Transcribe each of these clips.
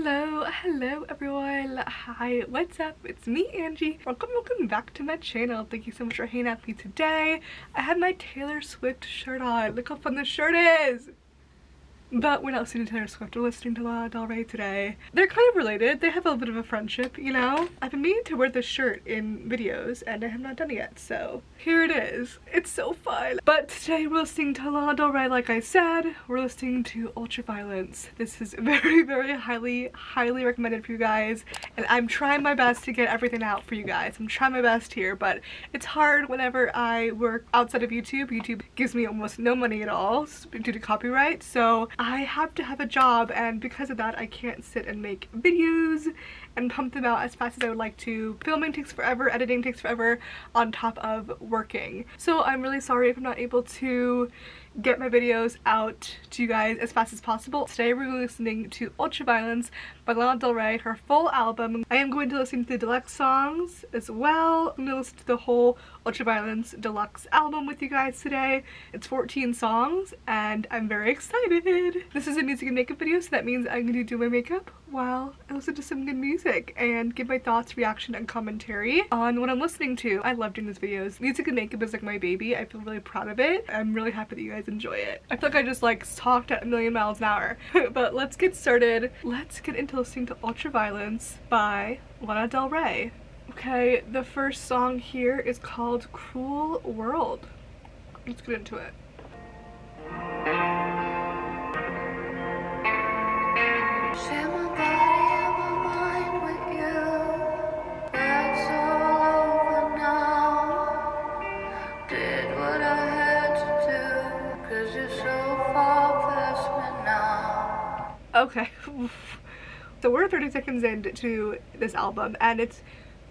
Hello everyone. Hi, what's up? It's me, Angie. Welcome back to my channel. Thank you so much for hanging out with me today. I have my Taylor Swift shirt on. Look how fun this shirt is. But we're not listening to Taylor Swift, we're listening to Lana Del Rey today. They're kind of related, they have a bit of a friendship, you know? I've been meaning to wear this shirt in videos and I have not done it yet, so here it is. It's so fun. But today we're listening to Lana Del Rey, like I said. We're listening to Ultraviolence. This is very highly recommended for you guys, and I'm trying my best to get everything out for you guys. I'm trying my best here, but it's hard whenever I work outside of YouTube. YouTube gives me almost no money at all due to copyright, so I have to have a job, and because of that I can't sit and make videos and pump them out as fast as I would like to. Filming takes forever, editing takes forever on top of working. So I'm really sorry if I'm not able to get my videos out to you guys as fast as possible. Today we're listening to Ultraviolence by Lana Del Rey, her full album. I am going to listen to the deluxe songs as well. I'm going to listen to the whole Ultraviolence deluxe album with you guys today. It's 14 songs and I'm very excited. This is a music and makeup video, so that means I'm going to do my makeup while I listen to some good music and give my thoughts, reaction, and commentary on what I'm listening to. I love doing these videos. Music and makeup is like my baby. I feel really proud of it. I'm really happy that you guys enjoy it. I feel like I just like talked at a million miles an hour. But let's get started. Let's get into listening to Ultraviolence by Lana Del Rey. Okay, the first song here is called Cruel World. Let's get into it. Okay, so we're 30 seconds into this album and it's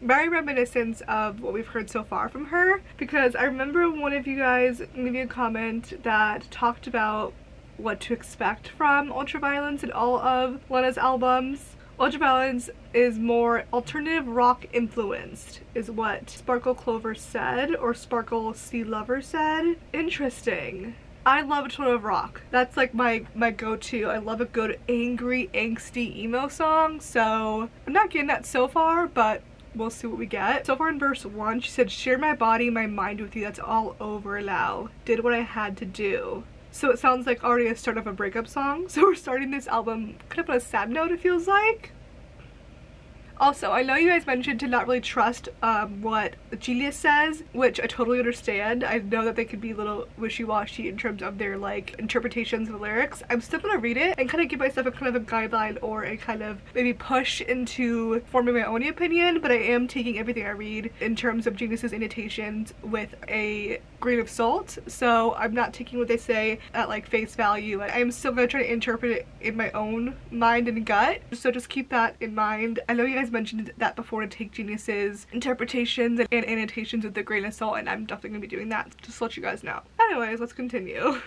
very reminiscent of what we've heard so far from her, because I remember one of you guys leaving a comment that talked about what to expect from Ultraviolence and all of Lana's albums. Ultraviolence is more alternative rock influenced, is what Sparkle Clover said, or Sparkle Sea Lover said. Interesting. I love alternative rock. That's like my go-to. I love a good angry, angsty emo song, so I'm not getting that so far, but we'll see what we get. So far in verse 1, she said, "Share my body, my mind with you, that's all over now. Did what I had to do." So it sounds like already a start of a breakup song. So we're starting this album kind of on a sad note, it feels like. Also, I know you guys mentioned to not really trust what juuuust says, which I totally understand. I know that they could be a little wishy-washy in terms of their like interpretations of the lyrics. I'm still gonna read it and kind of give myself a kind of a guideline or a kind of maybe push into forming my own opinion, but I am taking everything I read in terms of juuuust's annotations with a grain of salt. So I'm not taking what they say at like face value. I am still gonna try to interpret it in my own mind and gut. So just keep that in mind. I know you guys mentioned that before, to take juuuust's interpretations and annotations with a grain of salt, and I'm definitely gonna be doing that, just to let you guys know. Anyways, let's continue.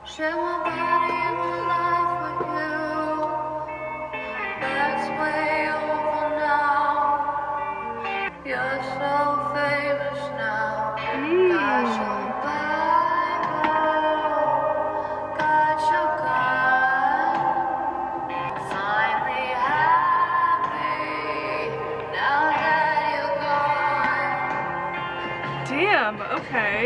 Share my body and my life with you. That's way over now. You're so famous now. Got your Bible, got your gun. Finally happy now that you're gone. Damn, okay.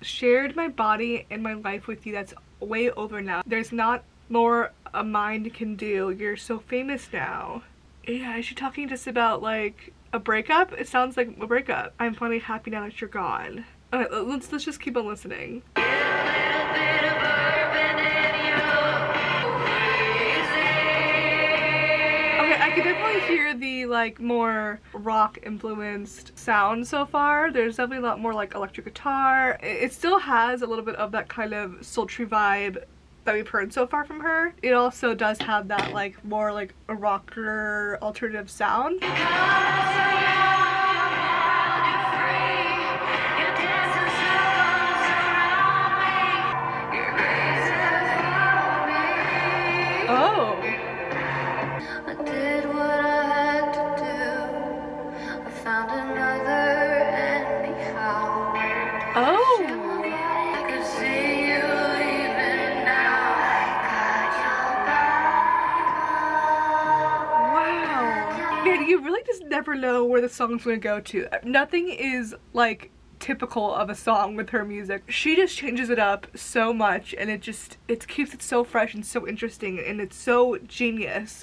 Shared my body and my life with you, that's way over now. There's not more a mind can do. You're so famous now. Yeah, is she talking just about like a breakup? It sounds like a breakup. I'm finally happy now that you're gone. Okay, let's just keep on listening. I can definitely hear the like more rock influenced sound so far. There's definitely a lot more like electric guitar. It still has a little bit of that kind of sultry vibe that we've heard so far from her. It also does have that like more like a rocker alternative sound. Oh. I did what I had to do. I found another anyhow. Oh. I could see you never know where the song's gonna go to. Nothing is like typical of a song with her music. She just changes it up so much, and it keeps it so fresh and so interesting, and it's so genius.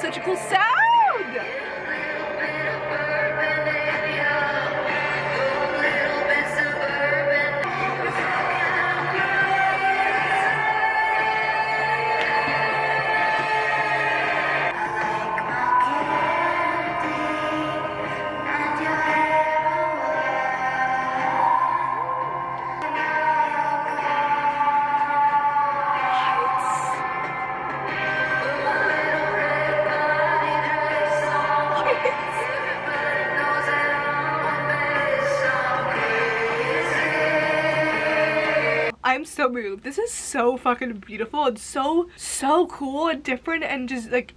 Such a cool sound! I'm so moved. This is so fucking beautiful and so cool and different, and just like,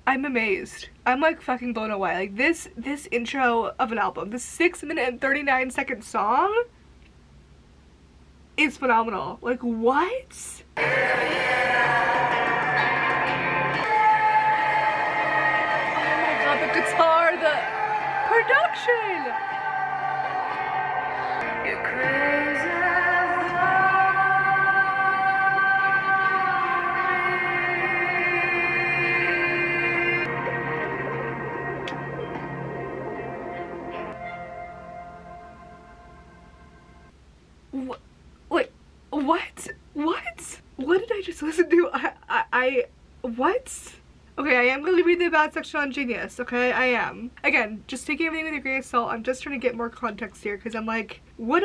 I'm amazed. I'm like fucking blown away. Like this intro of an album, this 6-minute and 39-second song is phenomenal. Like what? Oh my god, the guitar, the production! You're crazy. Wait, what did I just listen to? What? Okay, I am going to read the about section on Genius, okay? I am. Again, just taking everything with a grain of salt. I'm just trying to get more context here, because I'm like, what?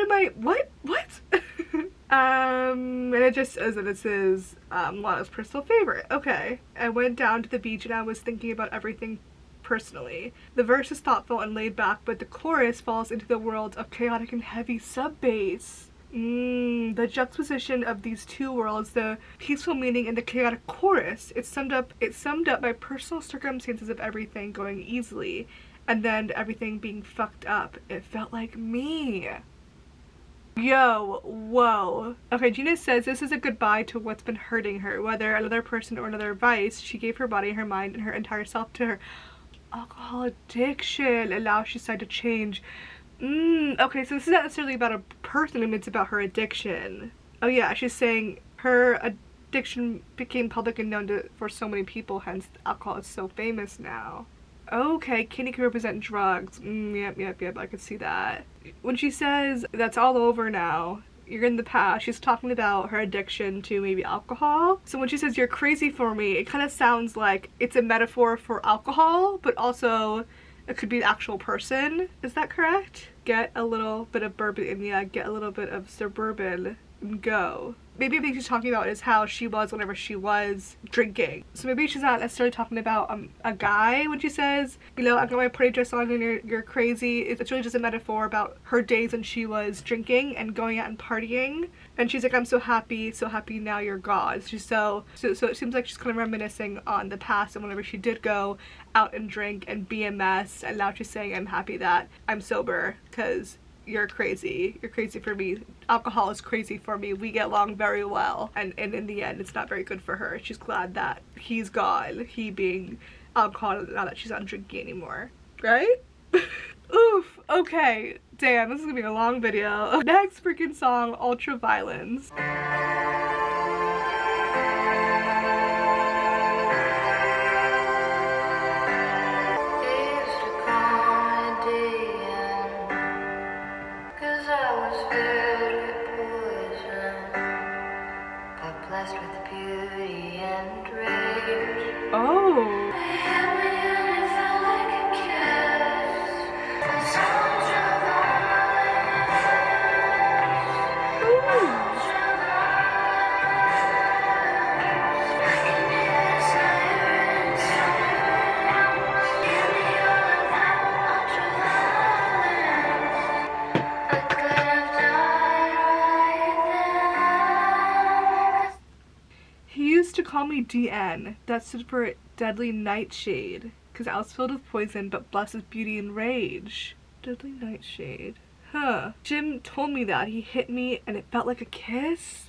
And it just says that this is Lana's personal favorite. Okay. I went down to the beach and I was thinking about everything personally. The verse is thoughtful and laid back, but the chorus falls into the world of chaotic and heavy sub-bass. The juxtaposition of these two worlds, the peaceful meaning and the chaotic chorus, it summed up my personal circumstances of everything going easily and then everything being fucked up. It felt like me. Yo, whoa. Okay, Gina says this is a goodbye to what's been hurting her, whether another person or another vice. She gave her body, her mind, and her entire self to her alcohol addiction, and now she's decided to change. Okay, so this is not necessarily about a person, I mean, it's about her addiction. Oh yeah, she's saying her addiction became public and known for so many people, hence alcohol is so famous now. Okay, kidney can represent drugs. Yep, I could see that. When she says that's all over now, you're in the past, she's talking about her addiction to maybe alcohol. So when she says you're crazy for me, it kind of sounds like it's a metaphor for alcohol, but also it could be the actual person. Is that correct? Get a little bit of bourbon in ya, get a little bit of suburban, and go. Maybe the thing she's talking about is how she was whenever she was drinking. So maybe she's not necessarily talking about a guy when she says, you know, I've got my party dress on and you're crazy. It's really just a metaphor about her days when she was drinking and going out and partying. And she's like, I'm so happy now you're gone. So it seems like she's kind of reminiscing on the past and whenever she did go out and drink and be a mess, and now she's saying I'm happy that I'm sober because you're crazy for me, alcohol is crazy for me, we get along very well, and in the end it's not very good for her. She's glad that he's gone, he being alcohol, now that she's not drinking anymore, right? Oof, okay, damn, this is gonna be a long video. Next freaking song, Ultraviolence. Oh. He used to call me DN. That stood for Deadly Nightshade. his eyes filled with poison, but blessed with beauty and rage. Deadly nightshade. Huh. Jim told me that. He hit me and it felt like a kiss.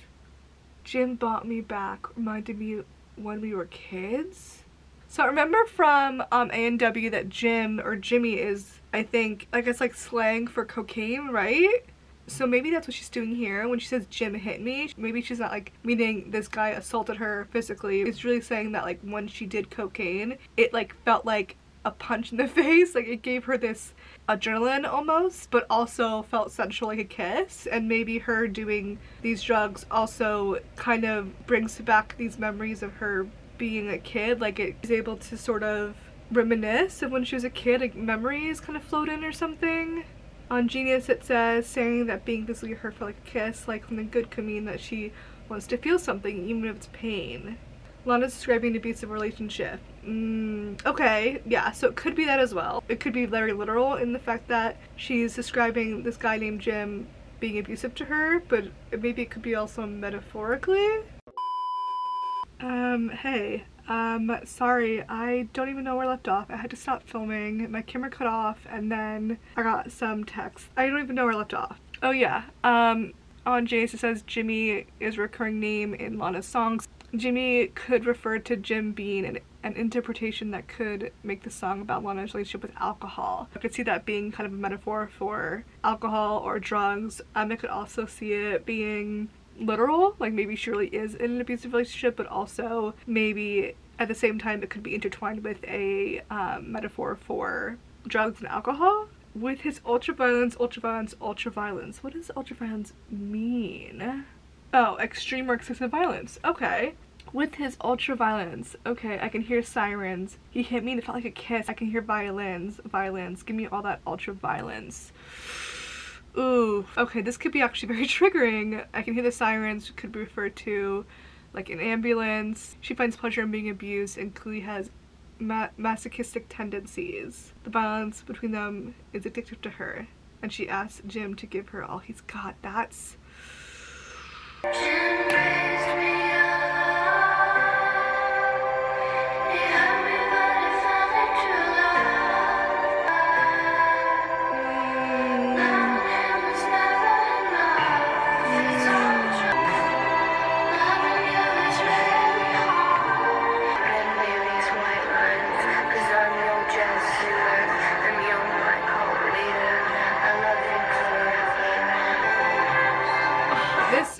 Jim bought me back. Reminded me when we were kids. So I remember from A&W that Jim or Jimmy is, I think, I guess like slang for cocaine, right? So maybe that's what she's doing here when she says Jim hit me. Maybe she's not like meaning this guy assaulted her physically. It's really saying that like when she did cocaine, it like felt like a punch in the face. Like it gave her this adrenaline almost, but also felt sensual like a kiss. And maybe her doing these drugs also kind of brings back these memories of her being a kid. Like it is able to sort of reminisce of when she was a kid, like memories kind of float in or something. On Genius it says, saying that being physically hurt felt like a kiss, like something good could mean that she wants to feel something even if it's pain. Lana's describing an abusive relationship. Okay, yeah, so it could be that as well. It could be very literal in the fact that she's describing this guy named Jim being abusive to her, but maybe it could be also metaphorically. Hey, sorry, I don't even know where I left off. I had to stop filming, my camera cut off, and then I got some text. I don't even know where I left off. Oh yeah, on Jace it says Jimmy is a recurring name in Lana's songs. Jimmy could refer to Jim being an interpretation that could make the song about Lana's relationship with alcohol. I could see that being kind of a metaphor for alcohol or drugs. I could also see it being literal, like maybe she really is in an abusive relationship, but also maybe at the same time it could be intertwined with a metaphor for drugs and alcohol. With his ultraviolence, what does ultraviolence mean? Oh, extreme or excessive violence. Okay. With his ultraviolence, okay, I can hear sirens. He hit me and it felt like a kiss. I can hear violins. Give me all that ultraviolence. Ooh, okay, this could be actually very triggering. I can hear the sirens, could be referred to like an ambulance. She finds pleasure in being abused and clearly has masochistic tendencies. The violence between them is addictive to her, and she asks Jim to give her all he's got. That's...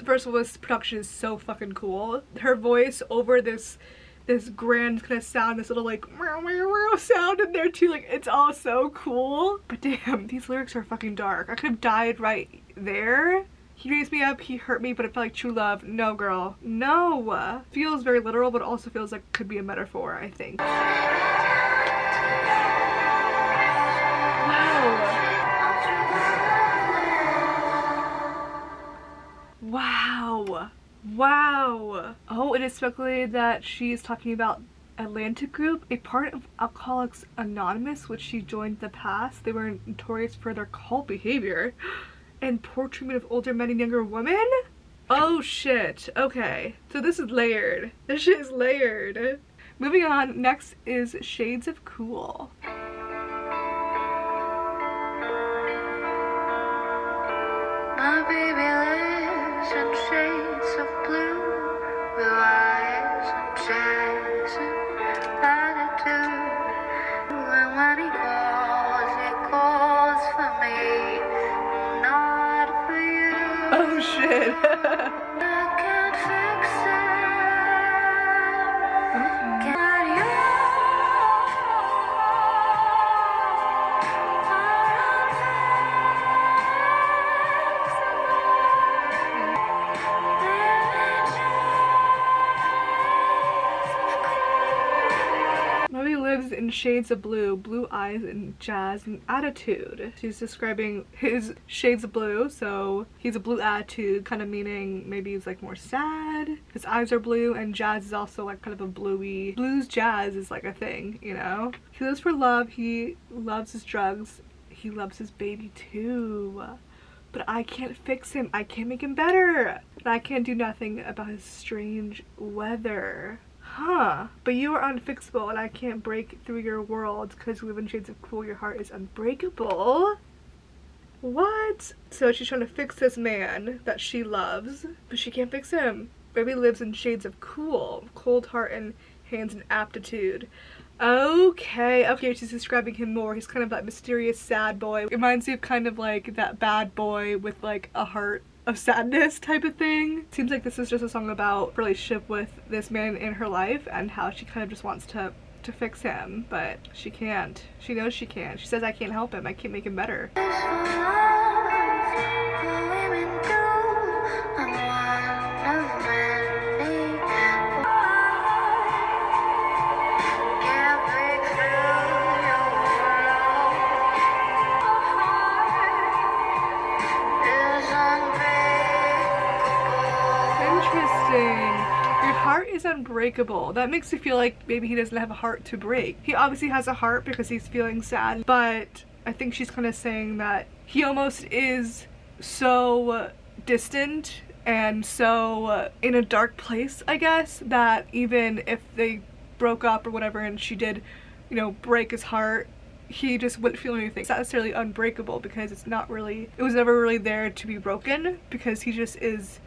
First of all, this production is so fucking cool. Her voice over this grand kind of sound, this little like meow, meow, meow sound in there too, like it's all so cool. But damn, these lyrics are fucking dark. I could have died right there. He raised me up, he hurt me, but it felt like true love. No, girl, no. Feels very literal, but also feels like could be a metaphor, I think. Wow. Wow. Oh, it is speculated that she is talking about Atlantic Group, a part of Alcoholics Anonymous, which she joined in the past. They were notorious for their cult behavior and poor treatment of older men and younger women. Oh shit. Okay. So this is layered. This shit is layered. Moving on, next is Shades of Cool. My baby lives in shades of blue, blue eyes and jazz and attitude. And when he calls for me, not for you. Oh shit. I can't fix it. Can you? Lives in shades of blue, blue eyes and jazz and attitude. She's describing his shades of blue, so he's a blue attitude, kind of meaning maybe he's like more sad. His eyes are blue, and jazz is also like kind of a bluey. Blues jazz is like a thing, you know? He lives for love, he loves his drugs, he loves his baby too. But I can't fix him, I can't make him better. And I can't do nothing about his strange weather. Huh. But you are unfixable and I can't break through your world because you live in shades of cool. Your heart is unbreakable. What? So she's trying to fix this man that she loves, but she can't fix him. Baby lives in shades of cool. Cold heart and hands and aptitude. Okay, she's describing him more. He's kind of that mysterious sad boy. It reminds me of kind of like that bad boy with like a heart of sadness type of thing. Seems like this is just a song about relationship with this man in her life and how she kind of just wants to fix him, but she can't. She knows she can't. She says, I can't help him. I can't make him better. Your heart is unbreakable. That makes me feel like maybe he doesn't have a heart to break. He obviously has a heart because he's feeling sad, but I think she's kind of saying that he almost is so distant and so in a dark place, I guess, that even if they broke up or whatever and she did, you know, break his heart, he just wouldn't feel anything. It's not necessarily unbreakable because it's not really, it was never really there to be broken because he just is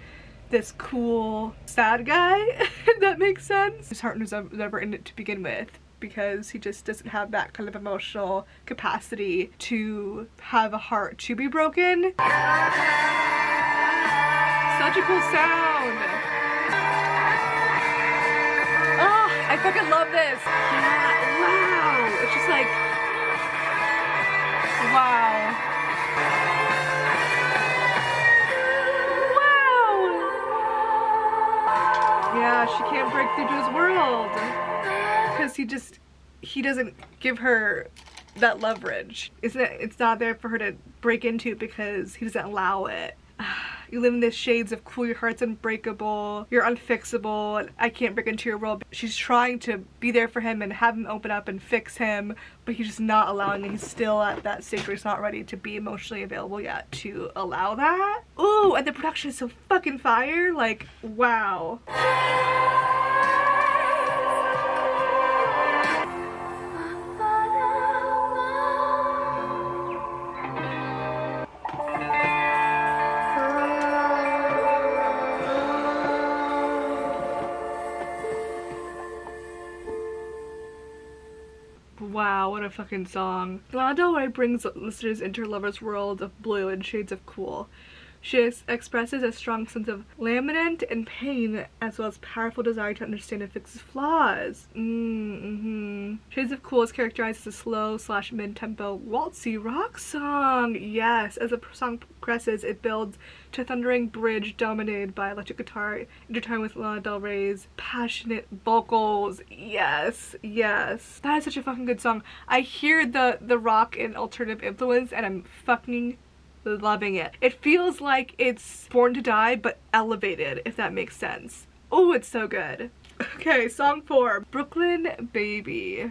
this cool sad guy, if that makes sense. His heart was never in it to begin with because he just doesn't have that kind of emotional capacity to have a heart to be broken. Such a cool sound. Oh, I fucking love this. Yeah, wow. It's just like, wow. Yeah, she can't break through to his world because he doesn't give her that leverage. It's not there for her to break into because he doesn't allow it. You live in the shades of cool, your heart's unbreakable, you're unfixable, I can't break into your world. She's trying to be there for him and have him open up and fix him, but he's just not allowing it. He's still at that stage where he's not ready to be emotionally available yet to allow that. Ooh, and the production is so fucking fire, like, wow. Wow, what a fucking song. Lana Del Rey brings listeners into her lover's world of blue and shades of cool. She expresses a strong sense of lament and pain, as well as powerful desire to understand and fix his flaws. Shades of Cool is characterized as a slow / mid-tempo waltzy rock song. Yes, as the song progresses, it builds to a thundering bridge dominated by electric guitar, intertwined with Lana Del Rey's passionate vocals. Yes, yes. That is such a fucking good song. I hear the rock and alternative influence and I'm fucking loving it. It feels like it's Born to Die but elevated, if that makes sense. Oh, it's so good. Okay, song 4, Brooklyn Baby.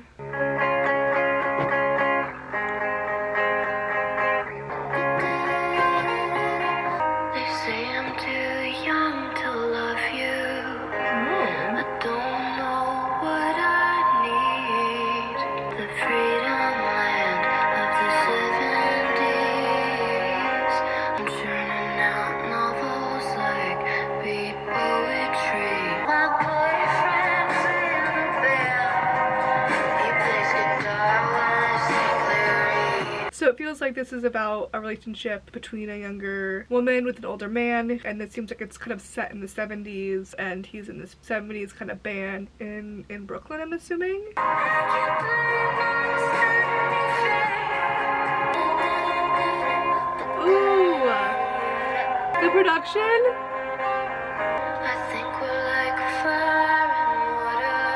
So it feels like this is about a relationship between a younger woman with an older man, and it seems like it's kind of set in the 70s, and he's in this 70s kind of band in Brooklyn, I'm assuming. Ooh, the production? I think we're like fire and water.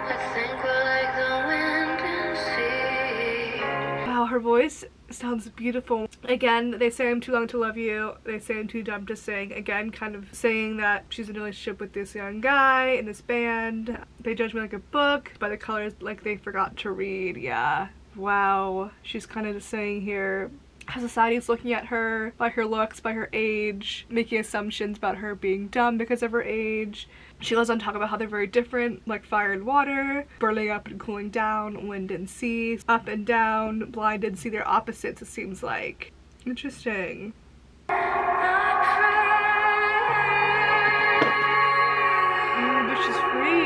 I think we're like the wind and sea. Wow, her voice sounds beautiful. Again, they say I'm too long to love you. They say I'm too dumb to sing. Again, kind of saying that she's in a relationship with this young guy in this band. They judge me like a book by the colors like they forgot to read. Yeah. Wow. She's kind of just saying here, how society's looking at her by her looks, by her age, making assumptions about her being dumb because of her age. She goes on to talk about how they're very different, like fire and water, burning up and cooling down, wind and sea, up and down, blind and see. They're opposites, it seems like. Interesting. But she's free.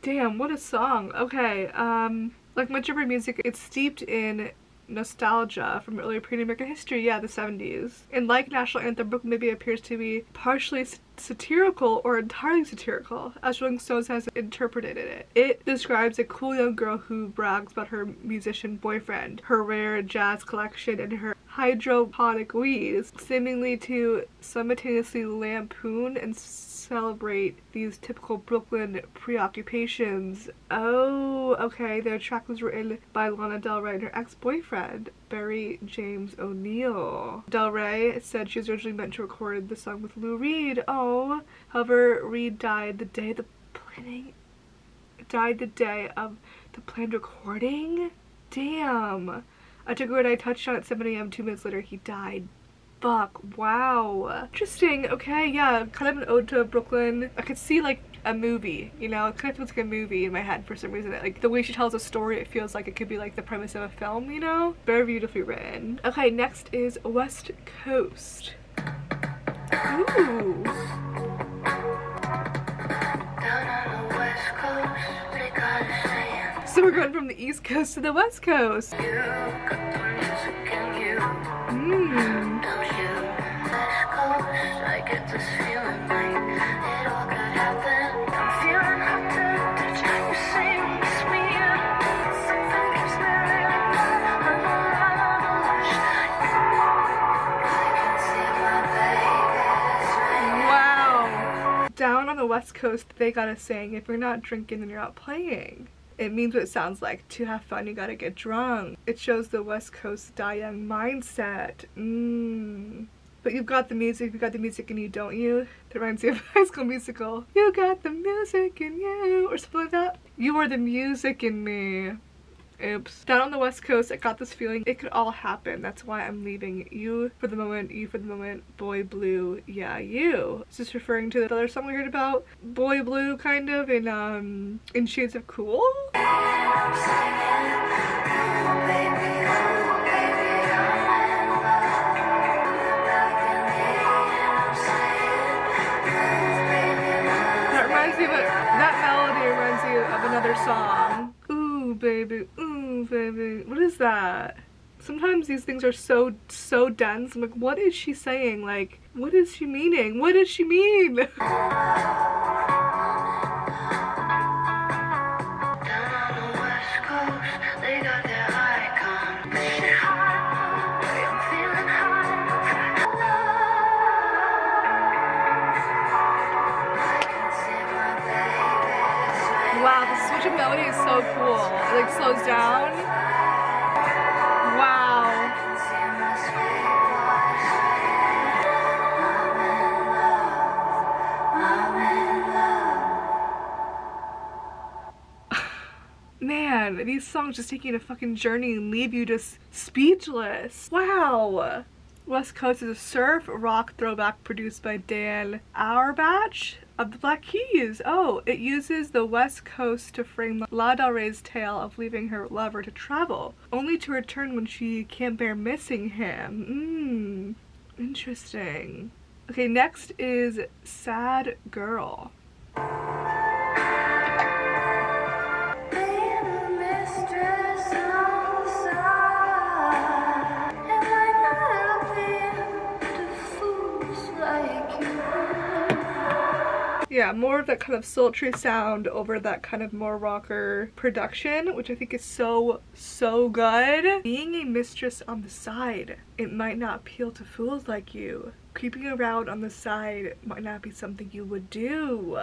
Damn, what a song. Okay, like much of her music, it's steeped in nostalgia from earlier pre-American history, yeah, the 70s. And like National Anthem, Brooklyn maybe appears to be partially satirical or entirely satirical, as Rolling Stones has interpreted it. It describes a cool young girl who brags about her musician boyfriend, her rare jazz collection, and her hydroponic weed, seemingly to simultaneously lampoon and celebrate these typical Brooklyn preoccupations. Oh, okay, the track was written by Lana Del Rey and her ex-boyfriend, Barry James O'Neill. Del Rey said she was originally meant to record the song with Lou Reed. Oh, however, Reed died the day of the planned recording? Damn. I took it when I touched on at 7 a.m. 2 minutes later, he died. Fuck, wow. Interesting, okay, yeah, kind of an ode to Brooklyn. I could see like a movie, you know, it kind of feels like a movie in my head for some reason. Like the way she tells a story, it feels like it could be like the premise of a film, you know? Very beautifully written. Okay, next is West Coast. Ooh. So we're going from the East Coast to the West Coast. Wow. Down on the West Coast, they got a saying, if you're not drinking, then you're not playing. It means what it sounds like. To have fun, you gotta get drunk. It shows the West Coast die young mindset. But you've got the music in you, don't you? That reminds me of High School Musical. You got the music in you, or something like that. You are the music in me. Oops. Down on the West Coast, I got this feeling it could all happen. That's why I'm leaving. You for the moment, boy blue, yeah, you. Is this referring to the other song we heard about? Boy blue, kind of, in Shades of Cool? That melody reminds me of another song. Ooh, baby, ooh, baby. What is that? Sometimes these things are so dense. I'm like, what is she saying? Like, what is she meaning? What does she mean? Wow, the switch of melody is so cool. It like slows down. Wow. Man, these songs just take you on a fucking journey and leave you just speechless. Wow. West Coast is a surf rock throwback produced by Dan Auerbach of the Black Keys. Oh, it uses the West Coast to frame Lana Del Rey's tale of leaving her lover to travel, only to return when she can't bear missing him. Interesting. Okay, next is Sad Girl. Yeah, more of that kind of sultry sound over that kind of more rocker production, which I think is so good. Being a mistress on the side, it might not appeal to fools like you. Creeping around on the side might not be something you would do.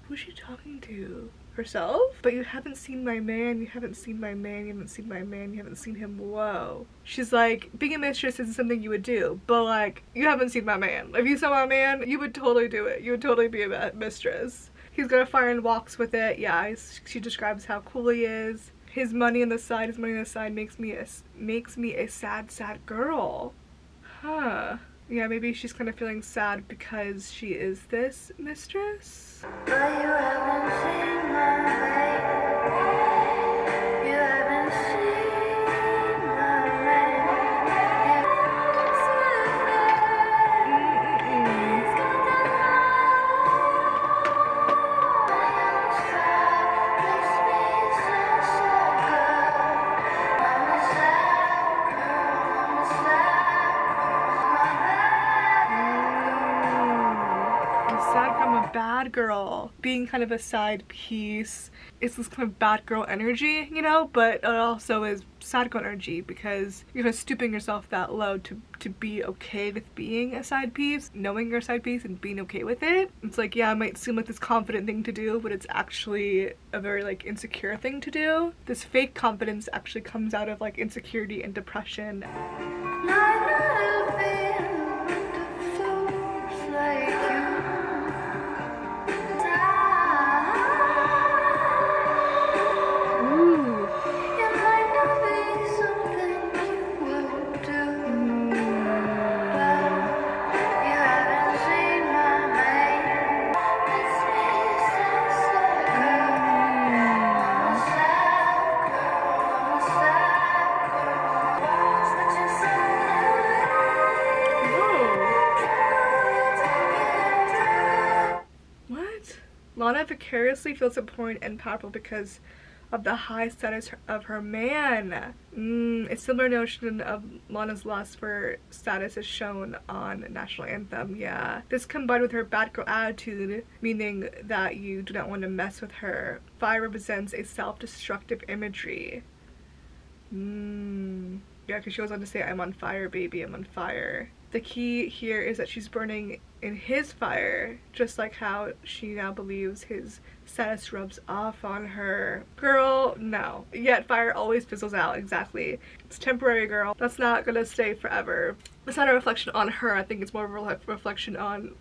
Who's she talking to? Herself? But you haven't seen my man, you haven't seen my man, you haven't seen my man, you haven't seen him. Whoa. She's like, being a mistress isn't something you would do, but like, you haven't seen my man. If you saw my man, you would totally do it. You would totally be a mistress. He's got a fire and walks with it. Yeah, she describes how cool he is. His money on the side makes me a sad girl. Huh. Yeah, maybe she's kind of feeling sad because she is this mistress. But you haven't seen my man. You haven't seen my man. Aside from a bad girl, being kind of a side piece, it's this kind of bad girl energy, you know, but it also is sad girl energy because you're kind of stooping yourself that low to be okay with being a side piece, knowing you're a side piece and being okay with it. It's like, yeah, it might seem like this confident thing to do, but it's actually a very like insecure thing to do. This fake confidence actually comes out of like insecurity and depression. Lana vicariously feels important and powerful because of the high status of her man. A similar notion of Lana's lust for status is shown on National Anthem, yeah. This combined with her bad girl attitude, meaning that you do not want to mess with her. Fire represents a self-destructive imagery. Yeah, because she goes on to say, I'm on fire, baby, I'm on fire. The key here is that she's burning in his fire, just like how she now believes his status rubs off on her. Girl, no. Yet fire always fizzles out, exactly. It's temporary, girl. That's not gonna stay forever. It's not a reflection on her, I think it's more of a reflection on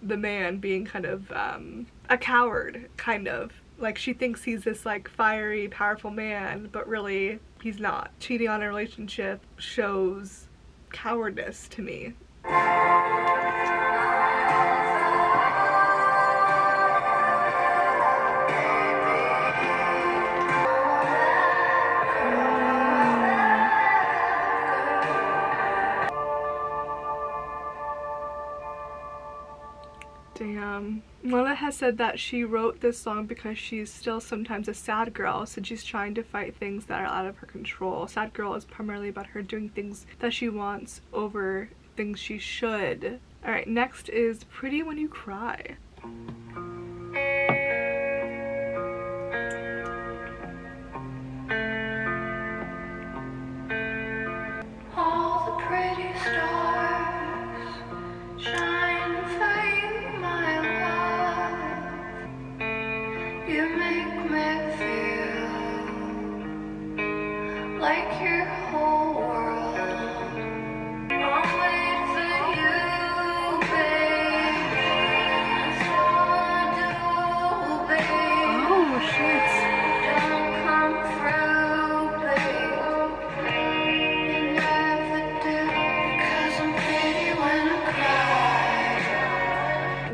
the man being kind of a coward, kind of. Like, she thinks he's this like fiery, powerful man, but really he's not. Cheating on a relationship shows cowardice to me. Damn. Lana has said that she wrote this song because she's still sometimes a sad girl, so she's trying to fight things that are out of her control. Sad girl is primarily about her doing things that she wants over things she should. Alright, next is Pretty When You Cry. All the pretty stars shine for you, my love. You make me feel like your whole world. I'll wait for you, baby. That's all I do, baby. Oh shit. Don't come through, baby. You never do, 'cause I'm pretty when I cry.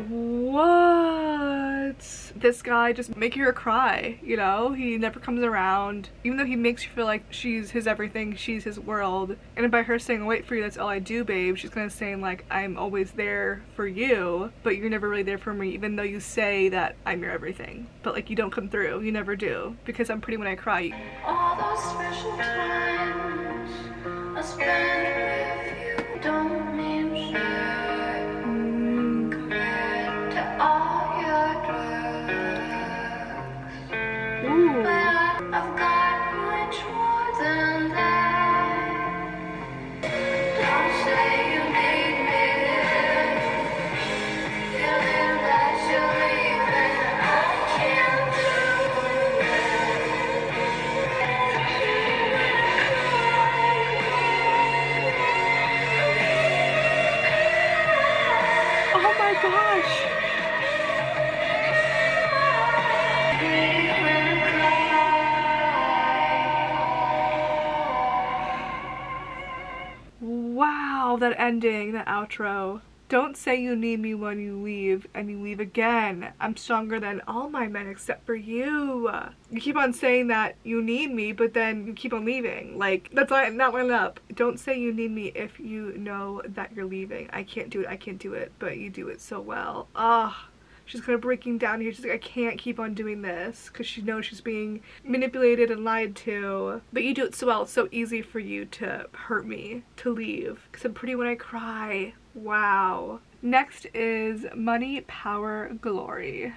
What? This guy just making her cry, you know? He never comes around. Even though he makes you feel like she's his everything, she's his world. And by her saying, wait for you, that's all I do, babe, she's kind of saying like, I'm always there for you, but you're never really there for me, even though you say that I'm your everything. But like, you don't come through, you never do. Because I'm pretty when I cry. All those special times I spend with you don't mean shit. my gosh. Wow, that ending, that outro. Don't say you need me when you leave, and you leave again. I'm stronger than all my men except for you. You keep on saying that you need me, but then you keep on leaving. Like, that's not lining up. Don't say you need me if you know that you're leaving. I can't do it, I can't do it, but you do it so well. Ah. She's kind of breaking down here. She's like, I can't keep on doing this, because she knows she's being manipulated and lied to. But you do it so well. It's so easy for you to hurt me, to leave, because I'm pretty when I cry. Wow. Next is Money, Power, Glory.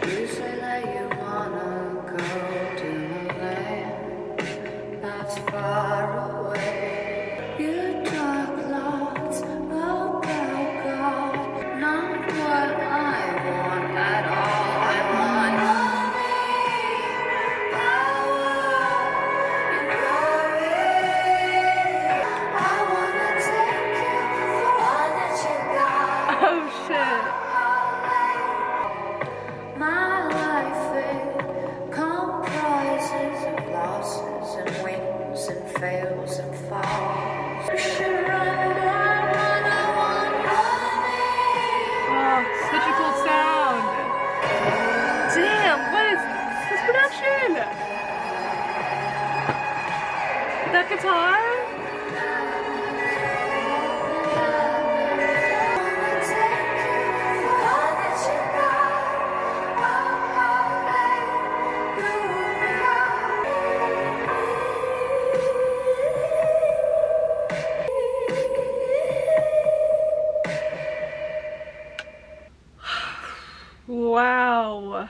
You say that you wanna go to a land that's far away. You talk lots about God, not what I want at all. I want money, power, and glory. I wanna take you for all that you got. Oh shit. My life, it comprises of losses and wins and fails and falls. You should run, run, I want money. Oh, such a cool sound. Damn, what is this production? That guitar? Wow.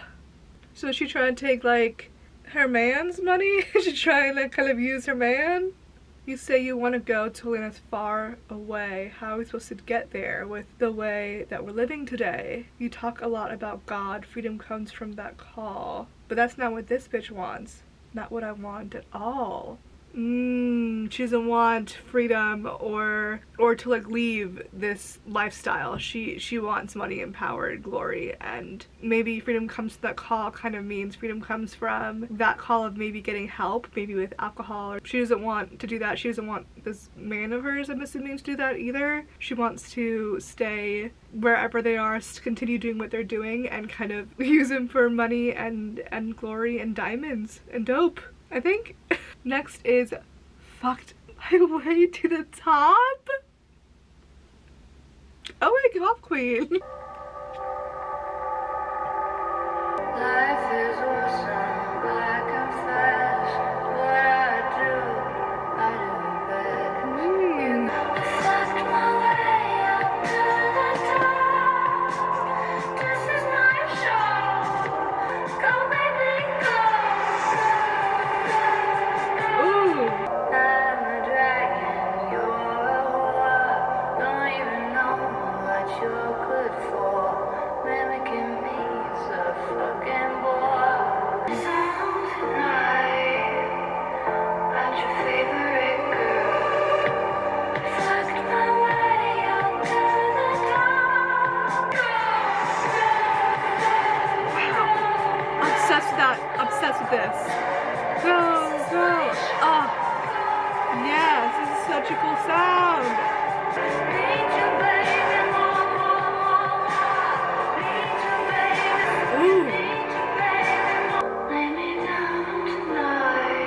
So is she trying to take like her man's money? Is she trying to kind of use her man? You say you want to go to a land that's far away. How are we supposed to get there with the way that we're living today? You talk a lot about God. Freedom comes from that call. But that's not what this bitch wants. Not what I want at all. She doesn't want freedom or to like leave this lifestyle. She wants money and power and glory, and maybe freedom comes to that call kind of means freedom comes from that call of maybe getting help, maybe with alcohol. Or she doesn't want to do that. She doesn't want this man of hers, I'm assuming, to do that either. She wants to stay wherever they are, to continue doing what they're doing and kind of use him for money and glory and diamonds and dope, I think. Next is Fucked My Way to the Top. Oh my god, queen. Life is awesome, but I confess what I do best. I fucked my way up to the top. This is my show. Go baby, go. Ooh. I'm a dragon, you're a whore. Don't even know what you're good for. Mimicking me's a fucking bore. Sound tonight about your favorite girl. Fucked my way up to the top. Obsessed with that. Obsessed with this. Go, go. Oh. Yes, this is such a cool sound. Need you, baby, more, more, more, more. Need you, baby. Ooh. Need you, baby, more. Lay me down tonight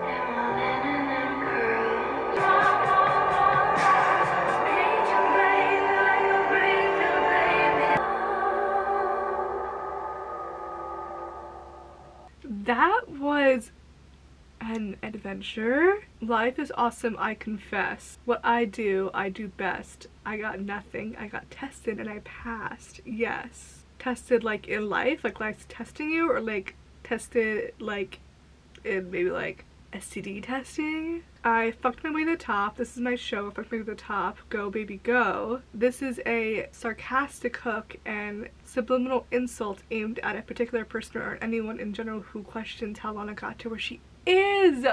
in my linen and curls. More, more, more, more. Need you, baby, like a breathe, you, baby. That was an adventure. Life is awesome, I confess. What I do best. I got nothing. I got tested and I passed. Yes. Tested like in life, like life's testing you, or like tested like in maybe like STD testing. I fucked my way to the top. This is my show, Fucked My Way to the Top. Go baby go. This is a sarcastic hook and subliminal insult aimed at a particular person or anyone in general who questions how Lana got to where she is. is!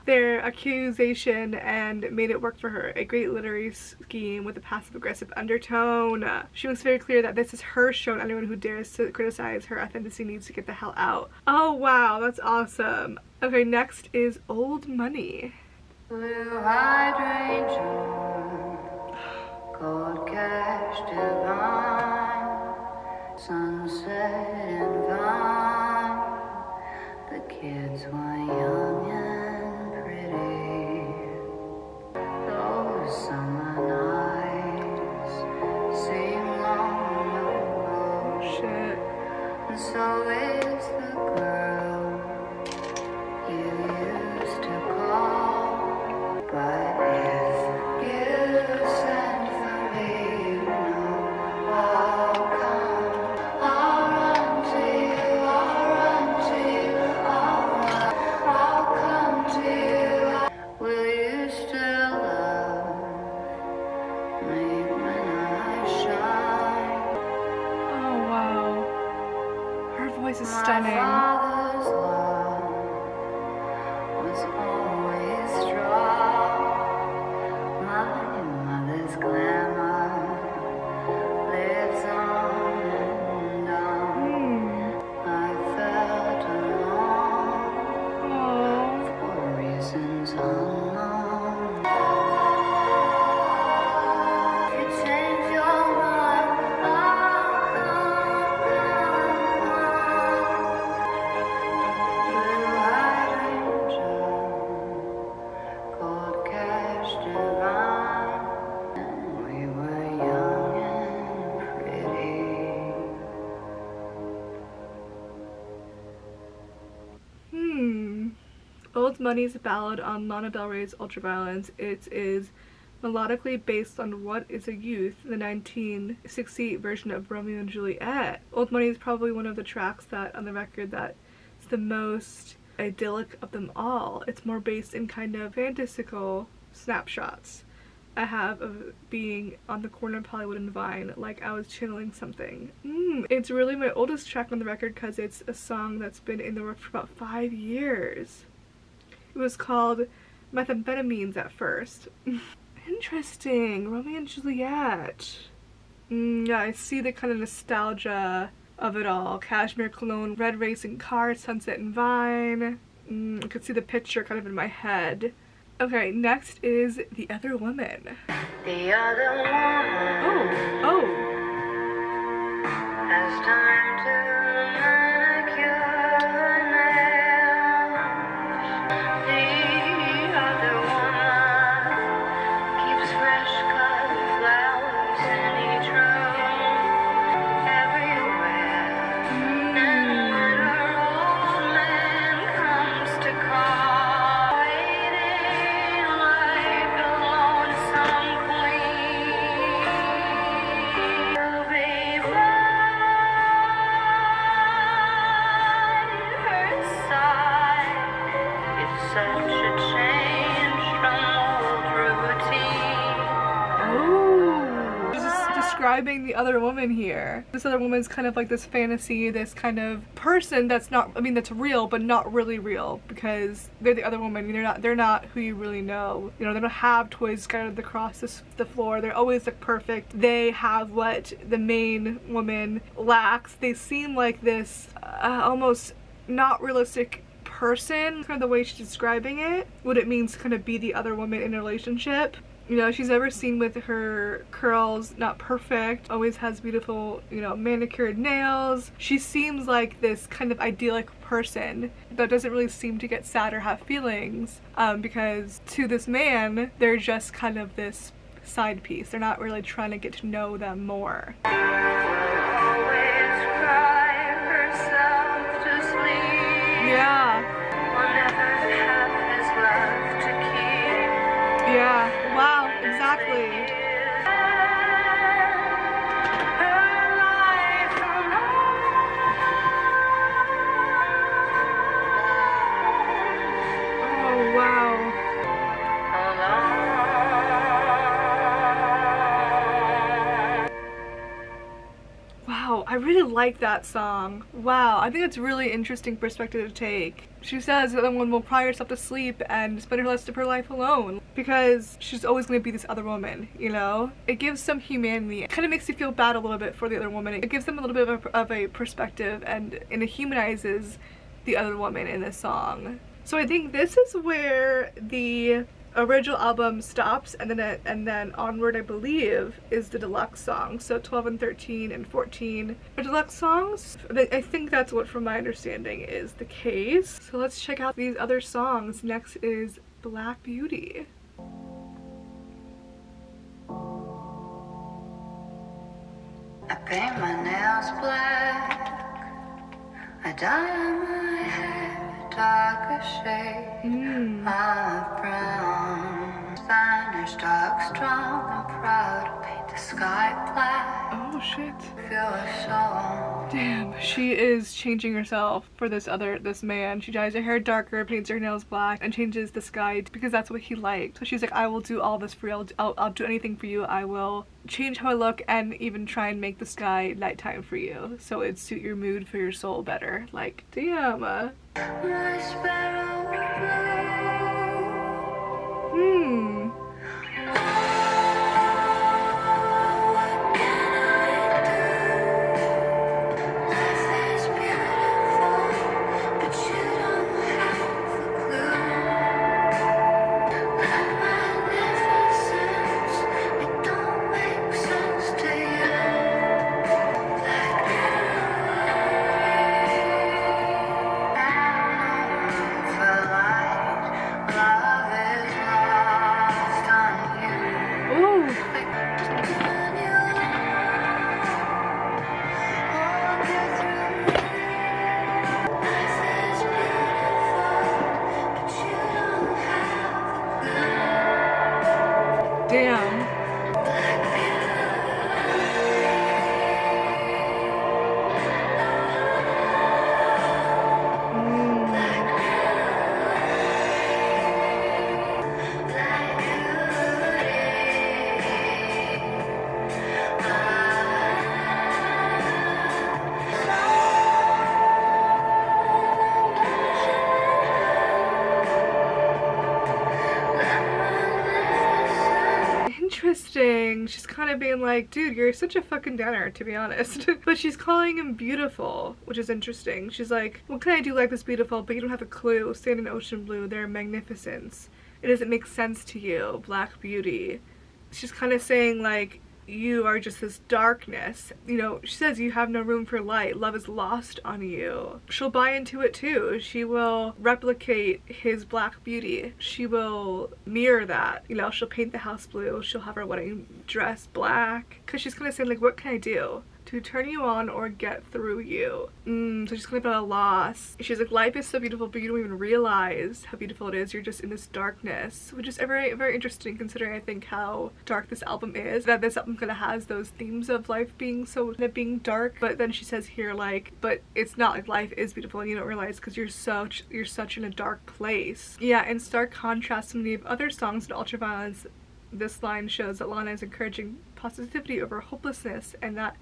Their accusation and made it work for her. A great literary scheme with a passive-aggressive undertone. She makes very clear that this is her show and anyone who dares to criticize her authenticity needs to get the hell out. Oh wow, that's awesome. Okay, next is Old Money. Blue hydrangea, gold cash divine, sunset and vine. The kids were young and pretty. Those summer nights seem long ago. Shit. And so is the girl you used to call. But if you send for me, you know I'll come. I'll run to you, I'll run to you, I'll come to you. Will you still love me when I shine? Oh wow. Her voice is My stunning. father's love was always strong. My mother's glamour lives on and on. I felt alone Oh. for reasons unknown. If you change your mind, I'll come. Blue hydrangea, gold cash divine. We were young and pretty. Old Money is a ballad on Lana Del Rey's Ultraviolence. It is melodically based on What is a Youth, the 1968 version of Romeo and Juliet. Old Money is probably one of the tracks that on the record that is the most idyllic of them all. It's more based in kind of fantastical snapshots I have of being on the corner of Hollywood and Vine, like I was channeling something. It's really my oldest track on the record because it's a song that's been in the works for about 5 years. It was called Methamphetamines at first. Interesting. Romeo and Juliet. Yeah, I see the kind of nostalgia of it all. Cashmere cologne, red racing car, sunset and vine. I could see the picture kind of in my head. Okay, next is The Other Woman. The other woman Oh, has time to manicure her nails. The other woman keeps fresh cut flowers in each room, everywhere. And when her old man comes to call, waiting like a lonesome queen, to be by her side. It's such a change from old routine. oh. Just describing the other woman here. This other woman's kind of like this fantasy, this kind of person that's not, I mean that's real, but not really real because they're the other woman. They're not who you really know. You know, they don't have toys scattered across the floor. They're always like perfect. They have what the main woman lacks. They seem like this almost not realistic person, kind of the way she's describing it, what it means to kind of be the other woman in a relationship. You know, she's never seen with her curls not perfect, always has beautiful, you know, manicured nails. She seems like this kind of idyllic person that doesn't really seem to get sad or have feelings because to this man, they're just kind of this side piece. They're not really trying to get to know them more. Always cry herself to sleep. Yeah. Whenever half is left to keep. Yeah. Wow. Exactly. Her life Oh wow. alone. Wow, I really really like that song. Wow, I think it's a really interesting perspective to take. She says that one will cry herself to sleep and spend the rest of her life alone because she's always going to be this other woman, you know? It gives some humanity. It kind of makes you feel bad a little bit for the other woman. It gives them a little bit of a perspective, and it humanizes the other woman in this song. So I think this is where the original album stops, and then onward, I believe, is the deluxe song. So 12 and 13 and 14 are deluxe songs. I think that's what, from my understanding, is the case. So let's check out these other songs. Next is Black Beauty. I paint my nails black, I dye my hair a darker shade of brown. Spanish dark, strong and proud, paint the sky black. Oh shit. Feel her soul. Damn, she is changing herself for this man. She dyes her hair darker, paints her nails black, and changes the sky because that's what he liked. So she's like, I will do all this for you. I'll do anything for you. I will change how I look and even try and make the sky nighttime for you, so it suit your mood for your soul better. Like, damn. My sparrow Hmm. Damn. Interesting. She's kind of being like, dude, you're such a fucking downer, to be honest. But she's calling him beautiful, which is interesting. She's like, what can I do like this beautiful, but you don't have a clue. Stand in ocean blue, they're magnificence. It doesn't make sense to you, Black Beauty. She's kind of saying like, you are just this darkness. You know, she says you have no room for light. Love is lost on you. She'll buy into it too. She will replicate his black beauty. She will mirror that. You know, she'll paint the house blue. She'll have her wedding dress black. Because she's kind of saying like, what can I do to turn you on or get through you? So she's kind of at a loss. She's like, life is so beautiful, but you don't even realize how beautiful it is. You're just in this darkness, which is very, very interesting considering I think how dark this album is. That this album kind of has those themes of life being being dark, but then she says here like, but it's not, like life is beautiful and you don't realize because you're such in a dark place. Yeah, in stark contrast to many of other songs in Ultraviolence, this line shows that Lana is encouraging positivity over hopelessness, and that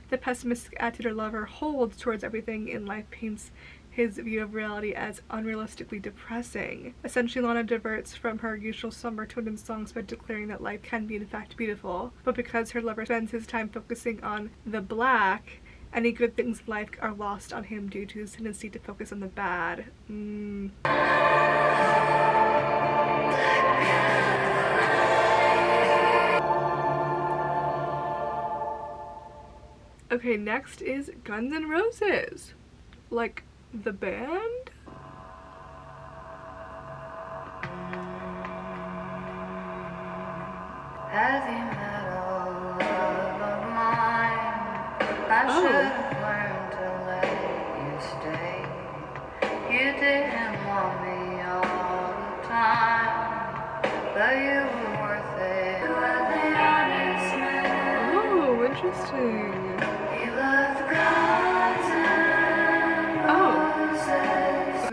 the pessimistic attitude her lover holds towards everything in life paints his view of reality as unrealistically depressing. Essentially, Lana diverts from her usual somber tone in songs by declaring that life can be in fact beautiful, but because her lover spends his time focusing on the black, any good things in life are lost on him due to his tendency to focus on the bad. Okay, next is Guns N' Roses. Like, the band? Heavy metal of mine. I should have learned to let you stay. You didn't want me all the time, but you were worth it. You were the honest man. Oh, interesting.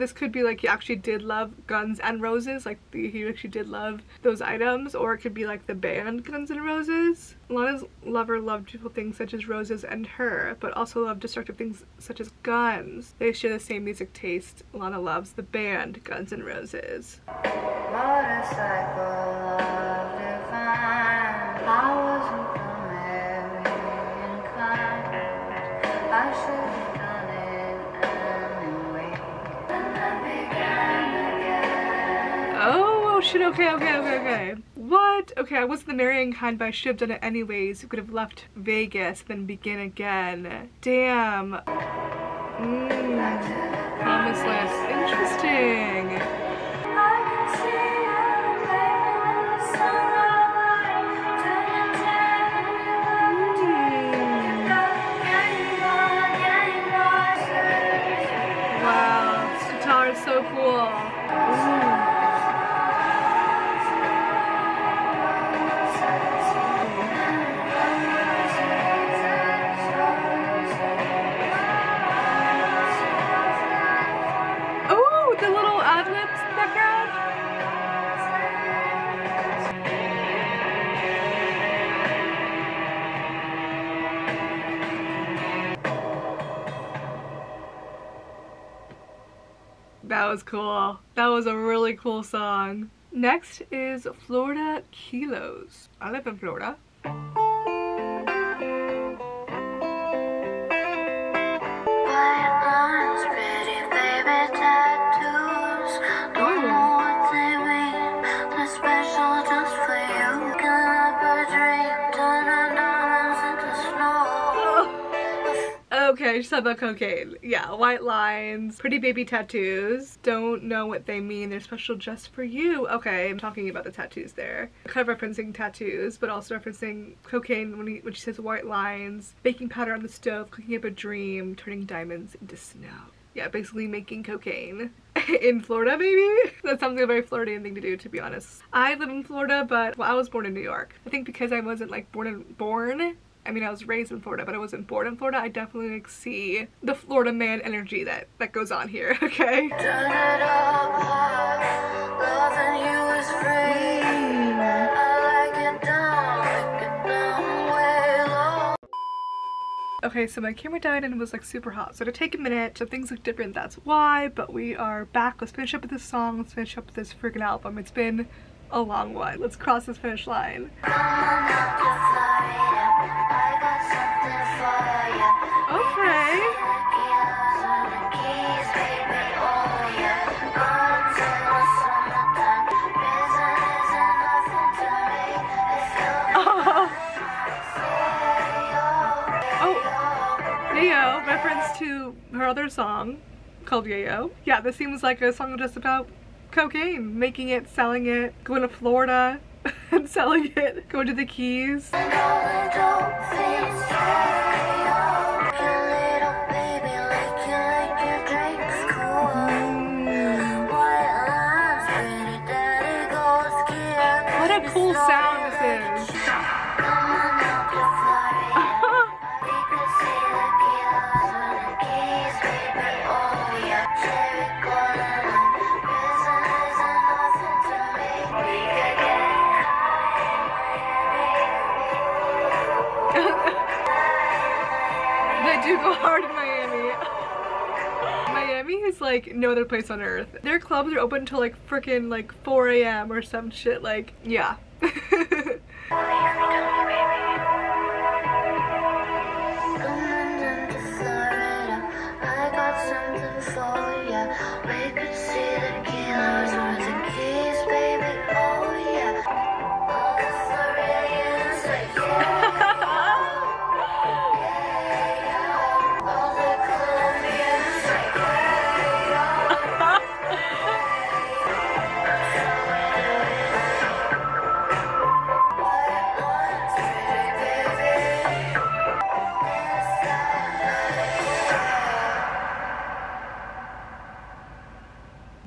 this could be like he actually did love Guns and Roses, like he actually did love those items, or it could be like the band Guns N' Roses. Lana's lover loved beautiful things such as roses and her, but also loved destructive things such as guns. They share the same music taste. Lana loves the band Guns N' Roses. Motorcycle love divine. I wasn't very inclined. I should have done it anyway. And I began again. Oh shit, okay. What? Okay, I wasn't the marrying kind, but I should have done it anyways. You could have left Vegas, then begin again. Damn. Promiseless. Interesting. I can see you in the sunlight. Wow, this guitar is so cool. Oh, the little ad-libs in the background. That was cool. That was a really cool song. Next is Florida Kilos. I live in Florida. White lines, pretty baby tattoos. Don't know what they mean. They're special just for you. Can I put a dream? Turn diamonds into snow. Okay, just about cocaine. Yeah, white lines, pretty baby tattoos. Don't know what they mean. They're special just for you. Okay, I'm talking about the tattoos there. Kind of referencing tattoos, but also referencing cocaine when she says white lines, baking powder on the stove, cooking up a dream, turning diamonds into snow. Yeah, basically making cocaine. In Florida, maybe? That sounds like a very Floridian thing to do, to be honest. I live in Florida, but well, I was born in New York. I think because I wasn't like born. I mean, I was raised in Florida, but I wasn't born in Florida. I definitely like see the Florida man energy that goes on here, okay? Turn it up high. Loving you is free. I like it down way low. Okay, so my camera died and it was like super hot, so to take a minute, so things look different, that's why, but we are back. Let's finish up with this song, let's finish up with this freaking album. It's been a long one. Let's cross this finish line. Okay. Oh, Yayo, reference to her other song called Yayo. Yeah, this seems like a song just about cocaine, making it, selling it, going to Florida and selling it, going to the Keys. What a cool sound this is. They do go hard in Miami. Miami is like no other place on earth. Their clubs are open until like freaking like 4 a.m. or some shit, like, yeah.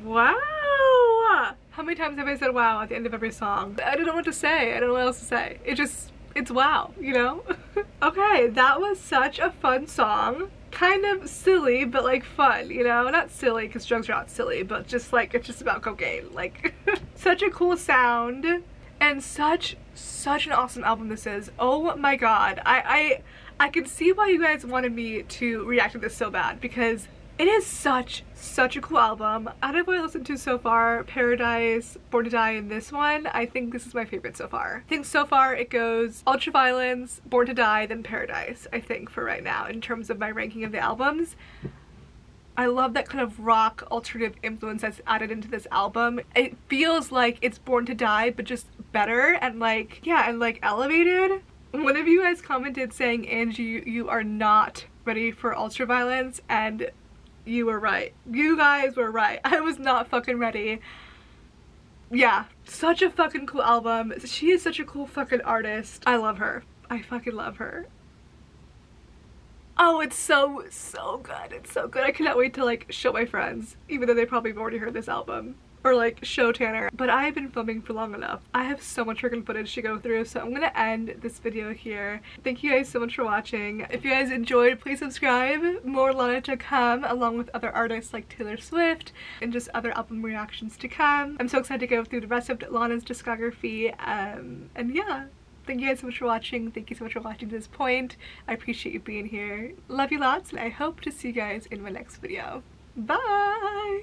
Wow! How many times have I said wow at the end of every song? I don't know what to say. I don't know what else to say. It just it's wow, you know? Okay, that was such a fun song. Kind of silly, but like fun, you know? Not silly, because drugs are not silly, but just like, it's just about cocaine. Like, such a cool sound, and such an awesome album this is. Oh my god. I can see why you guys wanted me to react to this so bad, because it is such a cool album. Out of what I listened to so far, Paradise, Born to Die, and this one, I think this is my favorite so far. I think so far it goes Ultraviolence, Born to Die, then Paradise, I think, for right now, in terms of my ranking of the albums. I love that kind of rock alternative influence that's added into this album. It feels like it's Born to Die, but just better and like, yeah, and like elevated. One of you guys commented saying, Angie, you are not ready for Ultraviolence, and you were right. You guys were right. I was not fucking ready. Yeah, such a fucking cool album. She is such a cool fucking artist. I love her. I fucking love her. Oh, it's so good. It's so good. I cannot wait to like show my friends, even though they probably have already heard this album. Or like show Tanner. But I have been filming for long enough. I have so much freaking footage to go through, so I'm gonna end this video here. Thank you guys so much for watching. If you guys enjoyed, please subscribe. More Lana to come, along with other artists like Taylor Swift and just other album reactions to come. I'm so excited to go through the rest of Lana's discography. And yeah, thank you guys so much for watching. Thank you so much for watching to this point. I appreciate you being here. Love you lots, and I hope to see you guys in my next video. Bye!